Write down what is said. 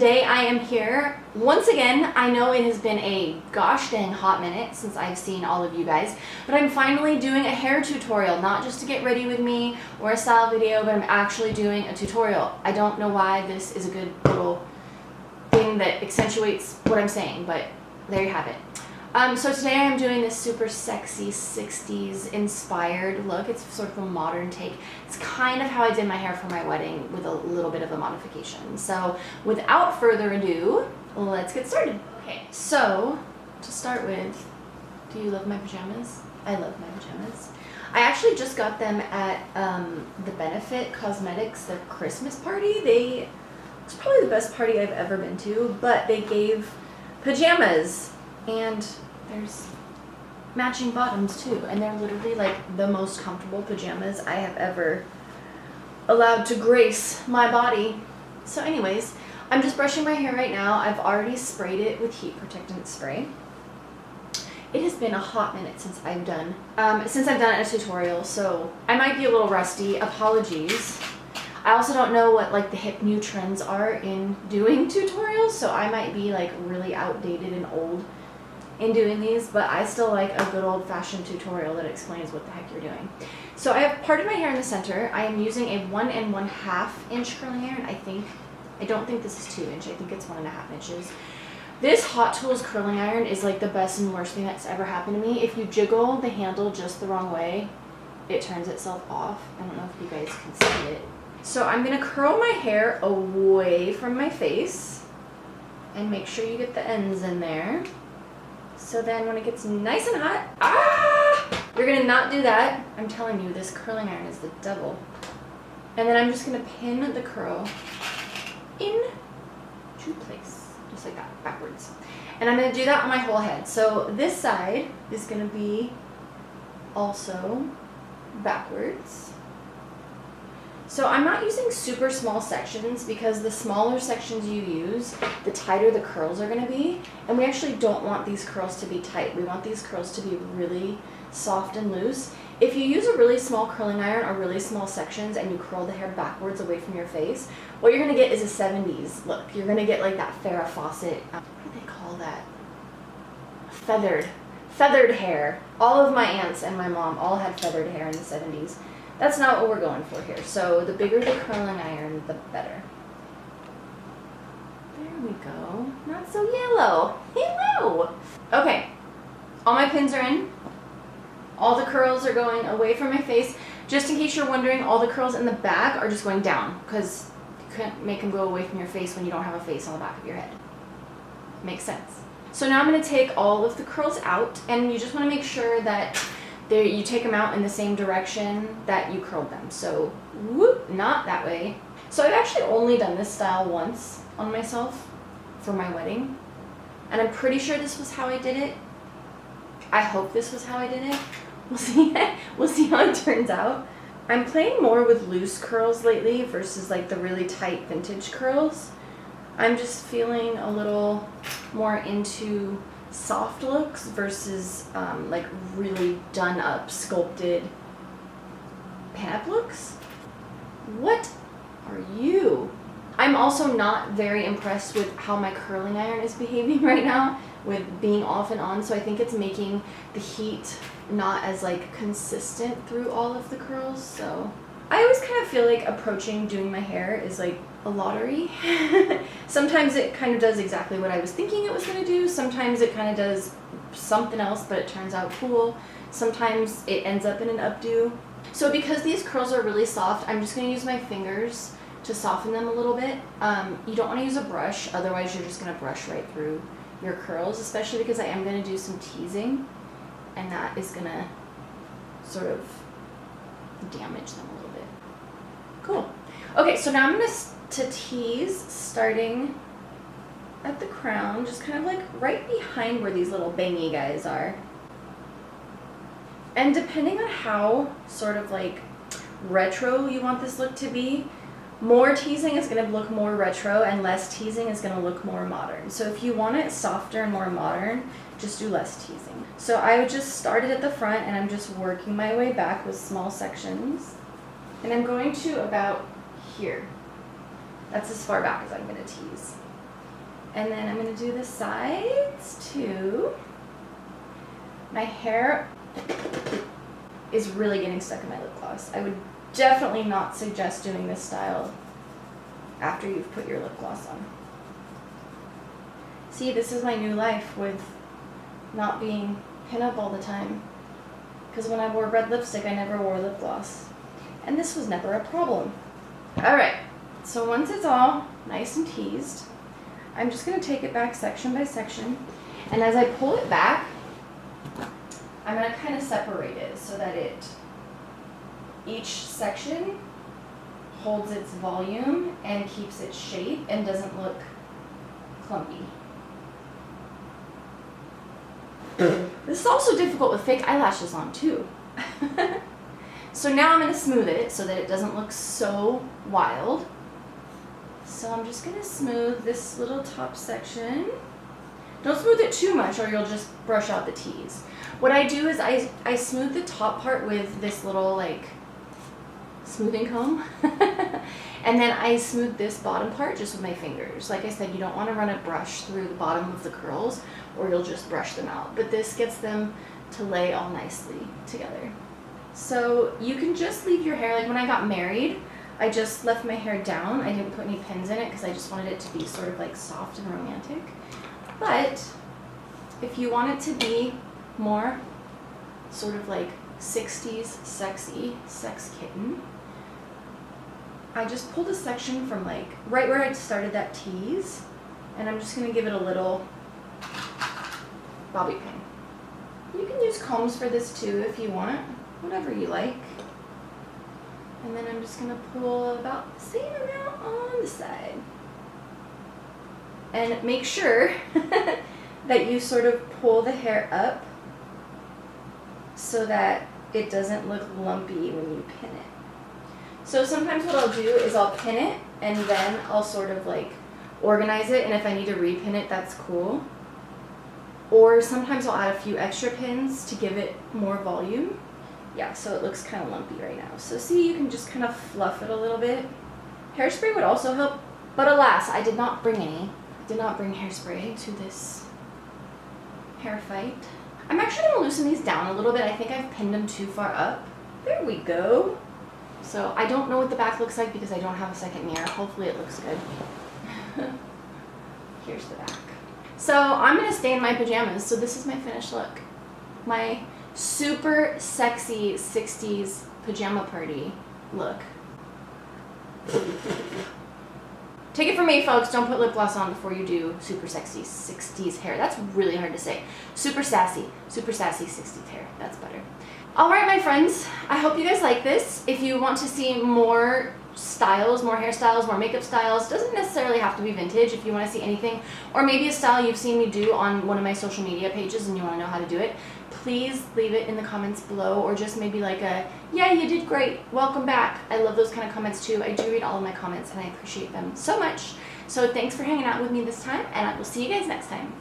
Today I am here once again. I know it has been a gosh dang hot minute since I've seen all of you guys, but I'm finally doing a hair tutorial, not just to get ready with me or a style video, but I'm actually doing a tutorial. I don't know why this is a good little thing that accentuates what I'm saying, but there you have it. So today I'm doing this super sexy 60s inspired look. It's sort of a modern take. It's kind of how I did my hair for my wedding with a little bit of a modification. So without further ado, let's get started. Okay, so to start with, do you love my pajamas? I love my pajamas. I actually just got them at the Benefit Cosmetics, their Christmas party. It's probably the best party I've ever been to, but they gave pajamas. And there's matching bottoms too, and they're literally like the most comfortable pajamas I have ever allowed to grace my body. So anyways, I'm just brushing my hair right now. I've already sprayed it with heat protectant spray. It has been a hot minute since I've done a tutorial, so I might be a little rusty. Apologies. I also don't know what like the hip new trends are in doing tutorials, so I might be like really outdated and old in doing these, but I still like a good old-fashioned tutorial that explains what the heck you're doing. So I have parted my hair in the center. I am using a 1 1/2 inch curling iron. I don't think this is 2 inch. I think it's 1 1/2 inches. This Hot Tools curling iron is like the best and worst thing that's ever happened to me. If you jiggle the handle just the wrong way, it turns itself off. I don't know if you guys can see it. So I'm gonna curl my hair away from my face and make sure you get the ends in there. So then when it gets nice and hot, you're gonna not do that. I'm telling you, this curling iron is the devil. And then I'm just gonna pin the curl into place, just like that, backwards. And I'm gonna do that on my whole head. So this side is gonna be also backwards. So I'm not using super small sections because the smaller sections you use, the tighter the curls are going to be. And we actually don't want these curls to be tight. We want these curls to be really soft and loose. If you use a really small curling iron or really small sections and you curl the hair backwards away from your face, what you're going to get is a 70s look. You're going to get like that Farrah Fawcett, what do they call that? Feathered hair. All of my aunts and my mom all had feathered hair in the 70s. That's not what we're going for here. So the bigger the curling iron, the better. There we go. Not so yellow. Hello. Okay. All my pins are in. All the curls are going away from my face. Just in case you're wondering, all the curls in the back are just going down because you couldn't make them go away from your face when you don't have a face on the back of your head. Makes sense. So now I'm going to take all of the curls out, and you just want to make sure that you take them out in the same direction that you curled them. So, whoop, not that way. So I've actually only done this style once on myself for my wedding. And I'm pretty sure this was how I did it. I hope this was how I did it. We'll see. We'll see how it turns out. I'm playing more with loose curls lately versus like the really tight vintage curls. I'm just feeling a little more into soft looks versus like really done up sculpted pinup looks. What are you? I'm also not very impressed with how my curling iron is behaving right now with being off and on, so I think it's making the heat not as like consistent through all of the curls. So I always kind of feel like approaching doing my hair is like a lottery. Sometimes it kind of does exactly what I was thinking it was going to do. Sometimes it kind of does something else, but it turns out cool. Sometimes it ends up in an updo. So because these curls are really soft, I'm just going to use my fingers to soften them a little bit. You don't want to use a brush, otherwise you're just going to brush right through your curls, especially because I am going to do some teasing, and that is going to sort of damage them a little bit. Cool. Okay, so now I'm going to tease starting at the crown, just kind of like right behind where these little bangy guys are. And depending on how sort of like retro you want this look to be, more teasing is going to look more retro and less teasing is going to look more modern. So if you want it softer and more modern, just do less teasing. So I would just start it at the front, and I'm just working my way back with small sections. And I'm going to about here. That's as far back as I'm going to tease. And then I'm going to do the sides too. My hair is really getting stuck in my lip gloss. I would definitely not suggest doing this style after you've put your lip gloss on. See, this is my new life with not being pinup all the time. Because when I wore red lipstick, I never wore lip gloss. And this was never a problem. Alright, so once it's all nice and teased, I'm just going to take it back section by section. And as I pull it back, I'm going to kind of separate it so that each section holds its volume and keeps its shape and doesn't look clumpy. This is also difficult with fake eyelashes on too. So now I'm going to smooth it so that it doesn't look so wild. So I'm just going to smooth this little top section. Don't smooth it too much or you'll just brush out the T's. What I do is I smooth the top part with this little like smoothing comb. And then I smooth this bottom part just with my fingers. Like I said, you don't want to run a brush through the bottom of the curls or you'll just brush them out. But this gets them to lay all nicely together. So you can just leave your hair, like when I got married, I just left my hair down. I didn't put any pins in it because I just wanted it to be sort of like soft and romantic. But if you want it to be more sort of like 60s sexy, sex kitten, I just pulled a section from like right where I started that tease, and I'm just going to give it a little bobby pin. You can use combs for this too if you want, whatever you like. And then I'm just going to pull about the same amount on the side. And make sure that you sort of pull the hair up so that it doesn't look lumpy when you pin it. So sometimes what I'll do is I'll pin it and then I'll sort of like organize it, and if I need to repin it, that's cool. Or sometimes I'll add a few extra pins to give it more volume. Yeah, so it looks kind of lumpy right now. So see, you can just kind of fluff it a little bit. Hairspray would also help, but alas, I did not bring any. I did not bring hairspray to this hair fight. I'm actually going to loosen these down a little bit. I think I've pinned them too far up. There we go. So I don't know what the back looks like because I don't have a second mirror. Hopefully it looks good. Here's the back. So I'm going to stay in my pajamas. So this is my finished look. My super sexy 60s pajama party look. Take it from me, folks. Don't put lip gloss on before you do super sexy 60s hair. That's really hard to say. Super sassy 60s hair. That's better. Alright, my friends, I hope you guys like this. If you want to see more styles, more hairstyles, more makeup styles, doesn't necessarily have to be vintage. If you want to see anything, or maybe a style you've seen me do on one of my social media pages and you want to know how to do it, please leave it in the comments below, or just maybe like a, yeah, you did great, welcome back. I love those kind of comments too. I do read all of my comments and I appreciate them so much. So thanks for hanging out with me this time, and I will see you guys next time.